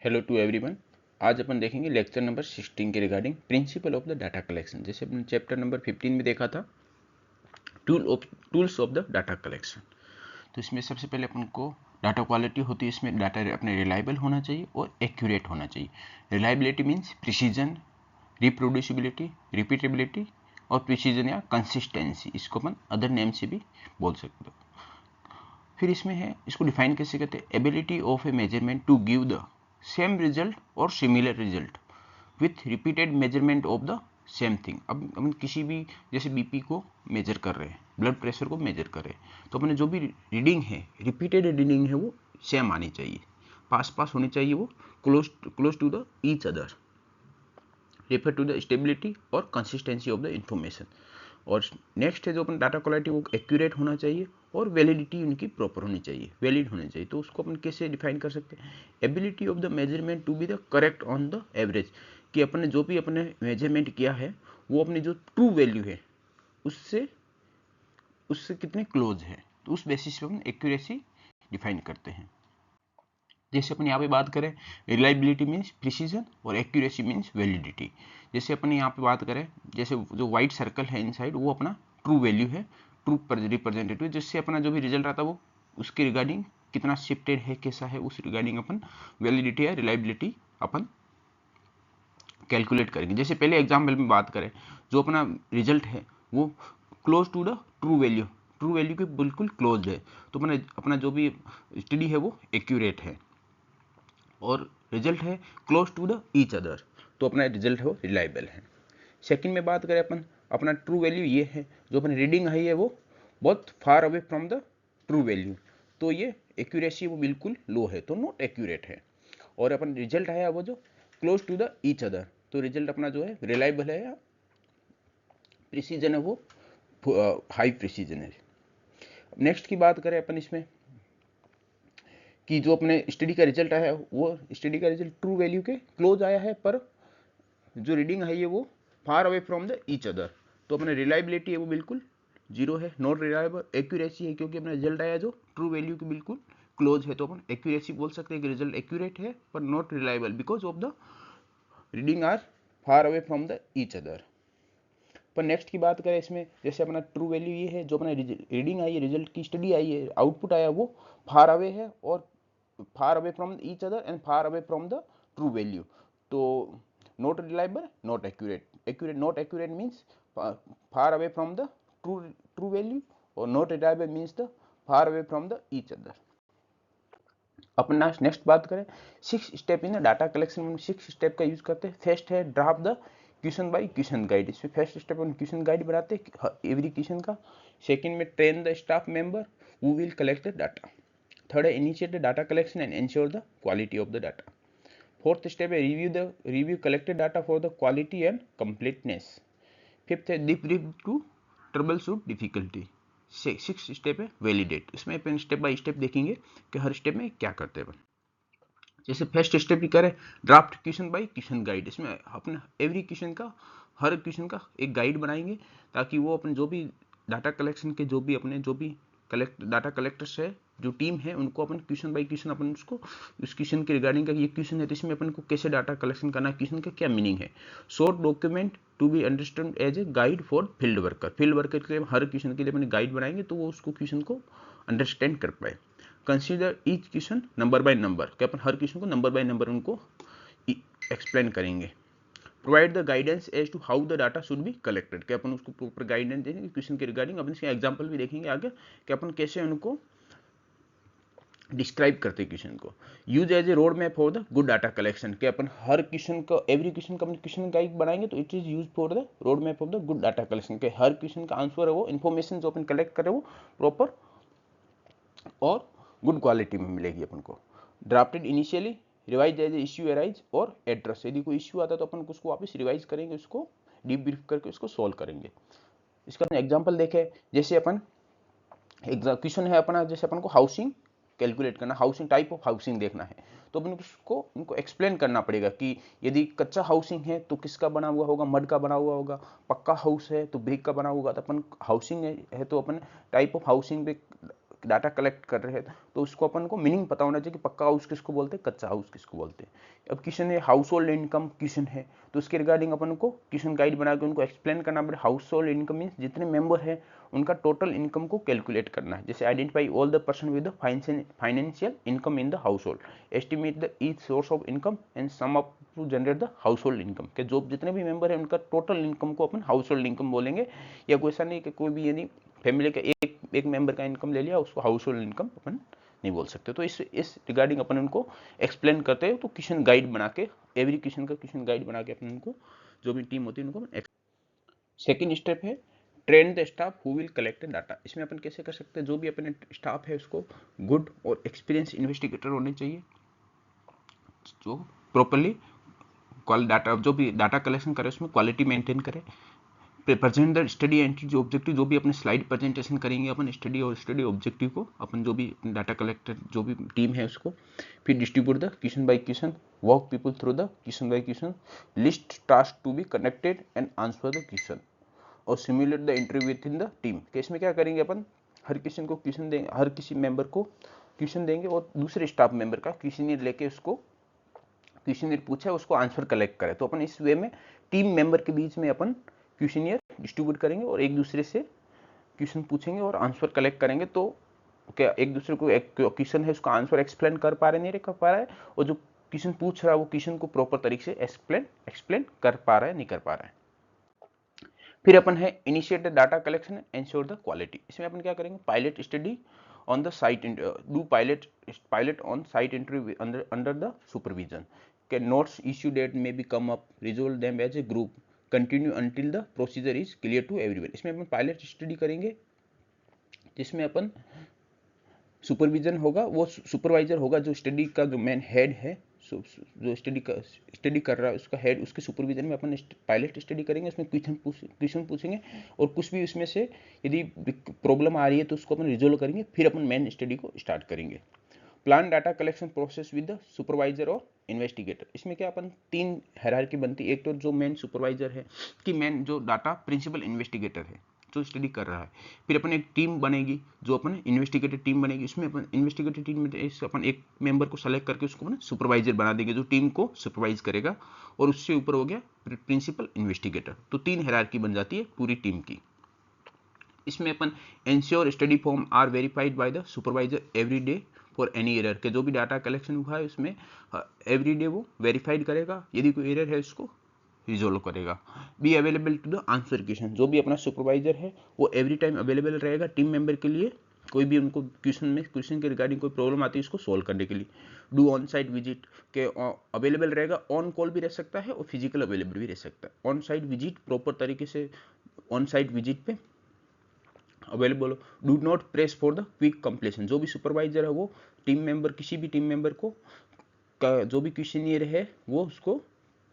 Hello to everyone. आज अपन देखेंगे lecture number 16 के regarding principle of the data collection. जैसे अपन चैप्टर नंबर 15 में देखा था tools of the data collection. तो इसमें सबसे पहले अपन को डाटा क्वालिटी होती है, इसमें डाटा अपने रिलायबल होना चाहिए और एक्यूरेट होना चाहिए। Reliability means precision, reproducibility, repeatability और प्रिसीजन या कंसिस्टेंसी, इसको अपन अदर नेम से भी बोल सकते हो। फिर इसमें है, इसको डिफाइन कैसे करते हैं, ability of a measurement to give the same result और similar result with repeated measurement of the same thing. अब हम किसी भी, जैसे बीपी को मेजर कर रहे हैं, ब्लड प्रेशर को मेजर कर रहे हैं, तो अपने जो भी रीडिंग है, रिपीटेड रीडिंग है, वो सेम आनी चाहिए, पास पास होनी चाहिए, वो close to the each other, refer to the stability और कंसिस्टेंसी ऑफ द इंफॉर्मेशन। और नेक्स्ट है जो अपन डाटा क्वालिटी, वो एक्यूरेट होना चाहिए और वैलिडिटी उनकी प्रॉपर होनी चाहिए, वैलिड होनी चाहिए। तो उसको अपन कैसे डिफाइन कर सकते हैं, ability of the measurement to be the correct on the average, कि अपने जो भी अपने मेजरमेंट किया है वो अपनी जो ट्रू वैल्यू है उससे उससे कितने क्लोज है, तो उस बेसिस पे अपन एक्यूरेसी डिफाइन करते हैं। जैसे अपन यहाँ पे बात करें, रिलायबिलिटी मीन्स प्रिसीजन और एक्यूरेसी मीन्स वैलिडिटी। जैसे अपन यहाँ पे बात करें, जैसे जो व्हाइट सर्कल है इनसाइड, वो अपना ट्रू वैल्यू है, ट्रू रिप्रेजेंटेटिव, जिससे अपना जो भी रिजल्ट आता है वो उसके रिगार्डिंग कितना शिफ्टेड है, कैसा है, उस रिगार्डिंग अपन वैलिडिटी या रिलायबिलिटी अपन कैलकुलेट करेंगे। जैसे पहले एग्जाम्पल में बात करें, जो अपना रिजल्ट है वो close to the true value के बिल्कुल क्लोज है, तो अपना जो भी स्टडी है वो एक्यूरेट है। और रिजल्ट है close to the each other, तो अपना रिजल्ट है वो रिलायबल है। सेकंड में बात करें अपन, अपना ट्रू वैल्यू ये है, जो अपनी रीडिंग आई है वो बहुत फार away from the true value, तो ये एक्यूरेसी वो बिल्कुल लो है, तो नॉट एक्यूरेट है। और अपन रिजल्ट आया वो जो close to the each other, तो रिजल्ट अपना जो है रिलायबल है या प्रिसीजन है वो हाई प्रिसीजन है। नेक्स्ट की बात करें अपन इसमें, कि जो अपने स्टडी का रिजल्ट आया है वो स्टडी का रिजल्ट ट्रू वैल्यू के क्लोज आया है, पर जो रीडिंग है ये वो फार away from the each other, तो अपने रिलायबिलिटी है वो बिल्कुल जीरो है, नॉट रिलायबल। एक्यूरेसी है, क्योंकि अपना रिजल्ट आया जो ट्रू वैल्यू के बिल्कुल क्लोज है, तो अपन एक्यूरेसी बोल सकते हैं कि रिजल्ट एक्यूरेट है पर not reliable, because of the reading are far away from the each other. पर नेक्स्ट की बात करें इसमें, जैसे अपना ट्रू वैल्यू ये है, जो अपना रीडिंग आई है, रिजल्ट की स्टडी आई है, आउटपुट आया वो फार अवे है, और far away from each other and far away from the true value, तो not reliable, not accurate not accurate means far away from the true value, और not reliable means the far away from the each other. अपना next बात करें, 6 step in data collection में 6 step का use करते हैं। First है draft the question by question guide, इसमें फर्स्ट स्टेप हम क्वेश्चन गाइड बनाते हैं एवरी क्वेश्चन का। सेकंड में train the staff member who will collect the data. Third है initiate the data collection and ensure the quality of the data. Fourth step है review collected data for the quality and completeness. Fifth है debrief to troubleshoot difficulty. Six step है validate, इसमें अपन step by step देखेंगे कि हर step में क्या करते हैं। जैसे फर्स्ट स्टेप की करें, draft question by question guide, इसमें अपने एवरी क्वेश्चन का, हर क्वेश्चन का एक गाइड बनाएंगे, ताकि वो अपने जो भी डाटा कलेक्शन के जो भी अपने जो भी डाटा कलेक्टर्स है, जो टीम है, उनको अपन क्वेश्चन बाय क्वेश्चन अपन उसको उस क्वेश्चन के रिगार्डिंग का ये क्वेश्चन है तो इसमें अपन को कैसे डाटा कलेक्शन करना है, क्वेश्चन का क्या मीनिंग है। Short document to be understand as a guide for field worker के लिए हर क्वेश्चन के लिए अपने गाइड बनाएंगे, तो वो उसको क्वेश्चन को अंडरस्टैंड कर पाए। Consider each question number by number, कि अपन हर क्वेश्चन को नंबर बाय नंबर उनको एक्सप्लेन करेंगे। Provide the guidance as to how the data should be collected, कि अपन उसको प्रॉपर गाइडेंस देंगे क्वेश्चन के रिगार्डिंग। अपन इसके एग्जांपल भी देखेंगे आगे कि अपन कैसे उनको डिस्क्राइब करते क्वेश्चन को। Use as a road map for the good data collection, कि अपन हर क्वेश्चन का एवरी क्वेश्चन का अपन क्वेश्चन गाइड बनाएंगे, तो it is use for the road map of the good data collection, के हर क्वेश्चन का आंसर है वो इन्फॉर्मेशन जो अपन कलेक्ट करें वो प्रॉपर और गुड क्वालिटी में मिलेगी अपन को। Drafted initially revise as issue arise और एड्रेस, यदि कोई इश्यू आता है तो अपन उसको वापस रिवाइज करेंगे, उसको डीप ब्रीफ करके उसको सॉल्व करेंगे। इसका अपन एग्जांपल देखें, जैसे अपन क्वेश्चन है अपना, जैसे अपन को हाउसिंग कैलकुलेट करना, हाउसिंग टाइप ऑफ हाउसिंग देखना है, तो अपन उसको उनको एक्सप्लेन करना पड़ेगा कि यदि कच्चा हाउसिंग है तो किसका बना हुआ होगा, मड का बना हुआ होगा, पक्का हाउस है तो ब्रिक का बना होगा, तो अपन हाउसिंग है तो अपन टाइप ऑफ हाउसिंग पे डाटा कलेक्ट कर रहे हैं तो उसको अपन को मीनिंग पता होना चाहिए कि पक्का हाउस किसको बोलते हैं, कच्चा हाउस किसको बोलते हैं। अब क्वेश्चन है हाउस होल्ड इनकम क्वेश्चन है, तो उसके रिगार्डिंग अपन को क्वेश्चन गाइड बना के उनको एक्सप्लेन करना पड़े। हाउस होल्ड इनकम मीन्स जितने मेंबर है उनका टोटल इनकम को कैलकुलेट करना है। जैसे identify all the person with the financial income in the household, estimate the each source of income and sum up to generate the household income, के जो जितने भी मेंबर है उनका टोटल इनकम को अपन हाउस होल्ड इनकम बोलेंगे। या कोई ऐसा नहीं कि कोई भी यदि फैमिली का एक मेंबर का इनकम ले लिया उसको हाउस होल्ड इनकम अपन नहीं बोल सकते। तो इस रिगार्डिंग अपन उनको एक्सप्लेन करते हैं। तो क्वेश्चन गाइड बना के, एवरी क्वेश्चन का क्वेश्चन गाइड बना के अपन उनको, जो भी टीम होती है उनको। सेकेंड स्टेप है train the staff who will collect data. इसमें अपन कैसे कर सकते हैं, जो भी अपने स्टाफ है उसको गुड और एक्सपीरियंस इन्वेस्टिगेटर होने चाहिए जो प्रॉपरली डाटा, जो भी डाटा कलेक्शन करे उसमें क्वालिटी मेंटेन करे। प्रेजेंट द स्टडी एंट्री, जो ऑब्जेक्टिव, जो भी अपने स्लाइड प्रेजेंटेशन करेंगे अपन स्टडी और स्टडी ऑब्जेक्टिव को अपन जो भी डाटा कलेक्टर जो भी टीम है उसको, फिर distribute the question by question, walk people through the question by question, list task to be connected and answer the question, और simulate the interview within the team. Case में क्या करेंगे अपन, हर क्वेश्चन को question देंगे, हर किसी member को question देंगे और दूसरे स्टाफ मेंबर का क्वेश्चन लेके उसको क्वेश्चन पूछा है उसको आंसर कलेक्ट करें। तो अपन इस वे में टीम मेंबर के बीच में अपन क्वेश्चनियर डिस्ट्रीब्यूट करेंगे और एक दूसरे से क्वेश्चन पूछेंगे और आंसर कलेक्ट करेंगे। तो क्या एक दूसरे को एक क्वेश्चन है उसका आंसर एक्सप्लेन कर पा रहे नहीं कर पा रहा है, और जो क्वेश्चन पूछ रहा है वो क्वेश्चन को प्रॉपर तरीके से एक्सप्लेन कर पा रहा है नहीं कर पा रहा है। फिर अपन है initiate the data collection, ensure the quality. इसमें अपन क्या करेंगे, pilot study on the site, do pilot on site interview under the supervision, के notes issue that may be come up, resolve them as a group, continue until the procedure is clear to everyone. इसमें अपन pilot study करेंगे जिसमें अपन supervision होगा, वो supervisor होगा जो study का जो मेन हेड है, जो स्टडी कर रहा है उसका हेड, उसके सुपरविजन में अपन पायलट स्टडी करेंगे। उसमें क्वेश्चन पूछेंगे और कुछ भी उसमें से यदि प्रॉब्लम आ रही है तो उसको अपन रिजोल्व करेंगे, फिर अपन मेन स्टडी को स्टार्ट करेंगे। Plan data collection process with the supervisor और इन्वेस्टिगेटर। इसमें क्या अपन तीन हायरार्की बनती है। एक तो जो मेन सुपरवाइजर है कि मेन जो डाटा प्रिंसिपल इन्वेस्टिगेटर है जो स्टडी कर रहा है, फिर अपन एक टीम बनेगी जो अपन इन्वेस्टिगेटर टीम बनेगी। इसमें अपन इन्वेस्टिगेटर टीम में अपन एक मेंबर को सेलेक्ट करके उसको अपन सुपरवाइजर बना देंगे जो टीम को सुपरवाइज करेगा, और उससे ऊपर हो गया प्रिंसिपल इन्वेस्टिगेटर। तो तीन हायरार्की बन जाती है पूरी टीम की। इसमें अपन ensure study form are verified by the supervisor every day for any error, के जो भी डाटा कलेक्शन हुआ है उसमें एवरी डे वो वेरीफाइड करेगा, यदि कोई एरर है उसको रिजोल्व करेगा। Be available to the answer question, जो भी अपना सुपरवाइजर है वो एवरी टाइम अवेलेबल रहेगा टीम मेंबर के लिए, कोई भी उनको क्वेश्चन के रिगार्डिंग कोई प्रॉब्लम आती है उसको सोल्व करने के लिए। डू ऑन साइट विजिट, के अवेलेबल रहेगा, ऑन कॉल भी रह सकता है और फिजिकल अवेलेबल भी रह सकता है। ऑन साइट विजिट प्रॉपर तरीके से ऑन साइट विजिट पे available. Do not press for the quick completion, जो भी सुपरवाइजर है वो टीम मेंबर, किसी भी टीम मेंबर को जो भी क्वेश्चनियर है वो उसको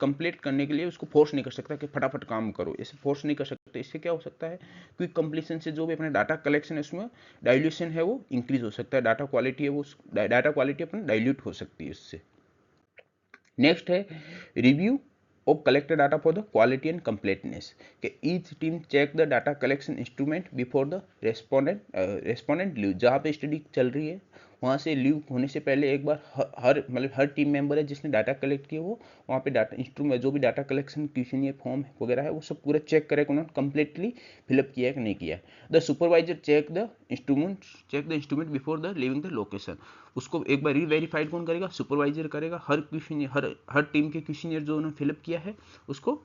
कंप्लीट करने के लिए उसको फोर्स नहीं कर सकता कि फटाफट काम करो, ऐसे फोर्स नहीं कर सकते। इससे क्या हो सकता है, क्विक कंप्लीशन से जो भी अपना डाटा कलेक्शन है उसमें डाइल्यूशन है वो इंक्रीज हो सकता है, डाटा क्वालिटी है वो डाटा क्वालिटी अपनी डाइल्यूट हो सकती है इससे। नेक्स्ट है review of collected data for the quality and completeness, कि each team check the data collection instrument before the respondent leave। जहाँ पे स्टडी चल रही है वहाँ से लीव होने से पहले एक बार हर टीम मेंबर है जिसने डाटा कलेक्ट किया वो वहाँ पे डाटा इंस्ट्रूमेंट जो भी डाटा कलेक्शन क्वेश्चन फॉर्म वगैरह है वो सब पूरा चेक करे कि उन्होंने कंप्लीटली फिलअप किया है कि नहीं किया है। The supervisor check the instrument before the living the location, उसको एक बार रीवेरीफाइड कौन करेगा, सुपरवाइजर करेगा। हर क्वेश्चन हर टीम के क्वेश्चनियर जो उन्होंने फिलअप किया है उसको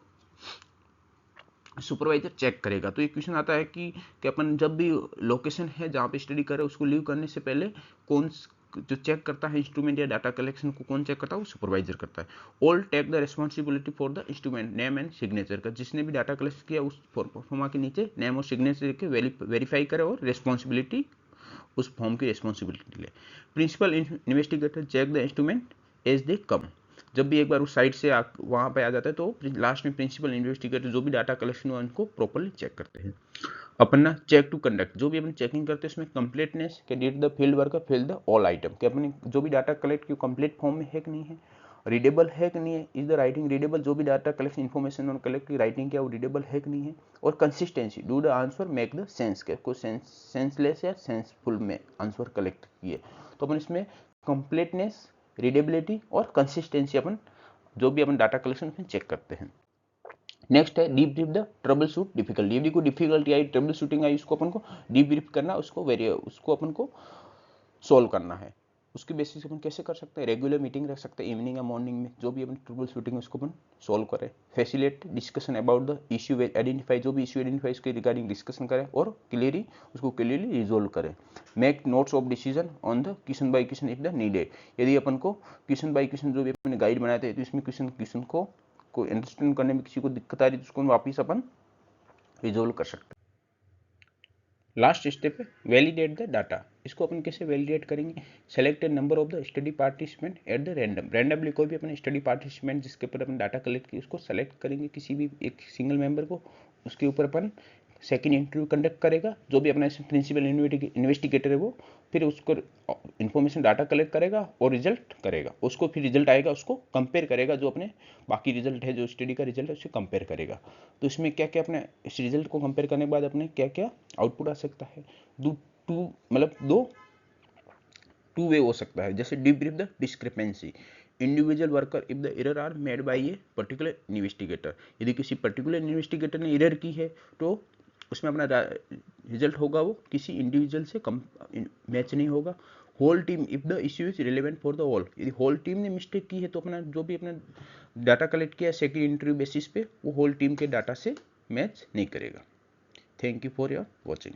सुपरवाइजर चेक करेगा। तो ये क्वेश्चन आता है कि अपन जब भी लोकेशन है जहाँ पे स्टडी कर रहे हैं उसको लीव करने से पहले कौन जो चेक करता है इंस्ट्रूमेंट या डाटा कलेक्शन को, कौन चेक करता है, वो सुपरवाइजर करता है। All take the responsibility for the instrument name and signature का, जिसने भी डाटा कलेक्ट किया उस फॉर्मा के नीचे नेम और सिग्नेचर के वेरीफाई करे और रिस्पॉन्सिबिलिटी उस फॉर्म की रिस्पॉन्सिबिलिटी ले। Principal investigator check the instrument as they come, जब भी एक बार उस साइट से वहाँ पे आ जाता है तो लास्ट में प्रिंसिपल इन्वेस्टिगेटर जो भी डाटा कलेक्शन हुआ उनको प्रॉपरली चेक करते हैं। अपना चेक टू कंडक्ट, जो भी अपन चेकिंग करते हैं उसमें कंप्लीटनेस के did the field work fill the all item, कि अपने जो भी डाटा कलेक्ट की कंप्लीट फॉर्म में है कि नहीं है, रीडेबल है कि नहीं है, इज द राइटिंग रीडेबल, जो भी डाटा कलेक्शन इन्फॉर्मेशन उन्होंने कलेक्ट की राइटिंग किया वो रीडेबल है कि नहीं है, और consistency, do the answer make the sense, के कोई सेंसलेस या सेंसफुल में आंसर कलेक्ट किए। तो अपन इसमें कंप्लीटनेस, रीडेबिलिटी और कंसिस्टेंसी अपन जो भी अपन डाटा कलेक्शन में चेक करते हैं। नेक्स्ट है deep brief the trouble shoot difficulty, यदि कोई डिफिकल्टी आई, ट्रबल शूटिंग आई, उसको अपन को डीप ब्रीफ करना, उसको अपन को सोल्व करना है। उसके बेसिस अपन कैसे कर सकते हैं, रेगुलर मीटिंग रख सकते हैं इवनिंग या मॉर्निंग में, जो भी अपन ट्रबल शूटिंग है उसको अपन सोल्व करें। Facilitate discussion about the issue, identify, जो भी इश्यू आइडेंटिफाई उसके रिगार्डिंग डिस्कशन करें और उसको क्लियरली रिजोल्व करें। Make notes of decision on the question by question if the needed, यदि अपन को क्वेश्चन बाय क्वेश्चन जो भी अपन गाइड बनाए थे तो इसमें क्वेश्चन को अंडरस्टैंड करने में किसी को दिक्कत आ रही है तो उसको वापिस अपन रिजोल्व कर सकते हैं। लास्ट स्टेप है वैलिडेट द डाटा, इसको अपन कैसे वैलिडेट करेंगे, select number of the study participant at the randomly, कोई भी अपने स्टडी पार्टिसिपेंट जिसके ऊपर अपन डाटा कलेक्ट किए उसको सेलेक्ट करेंगे, किसी भी एक सिंगल मेंबर को, उसके ऊपर अपन सेकंड इंटरव्यू कंडक्ट करेगा, जो भी अपना प्रिंसिपल इन्वेस्टिगेटर है वो फिर उसको इन्फॉर्मेशन डाटा कलेक्ट करेगा और रिजल्ट करेगा, उसको फिर रिजल्ट आएगा उसको कंपेयर करेगा, जो अपने बाकी रिजल्ट है जो स्टडी का रिजल्ट है उससे कंपेयर करेगा। तो इसमें क्या क्या अपने इस रिजल्ट को कंपेयर करने के बाद अपने क्या क्या आउटपुट आ सकता है, दो टू वे हो सकता है, जैसे debrief the discrepancy, individual worker if the error are made by a particular investigator, यदि किसी पर्टिकुलर इन्वेस्टिगेटर ने एरर की है तो उसमें अपना रिजल्ट होगा वो किसी इंडिविजुअल से कम मैच नहीं होगा। Whole team if the issue is relevant for the all, यदि होल टीम ने मिस्टेक की है तो अपना जो भी अपना डाटा कलेक्ट किया सेकंड इंटरव्यू बेसिस पे वो होल टीम के डाटा से मैच नहीं करेगा। Thank you for your watching.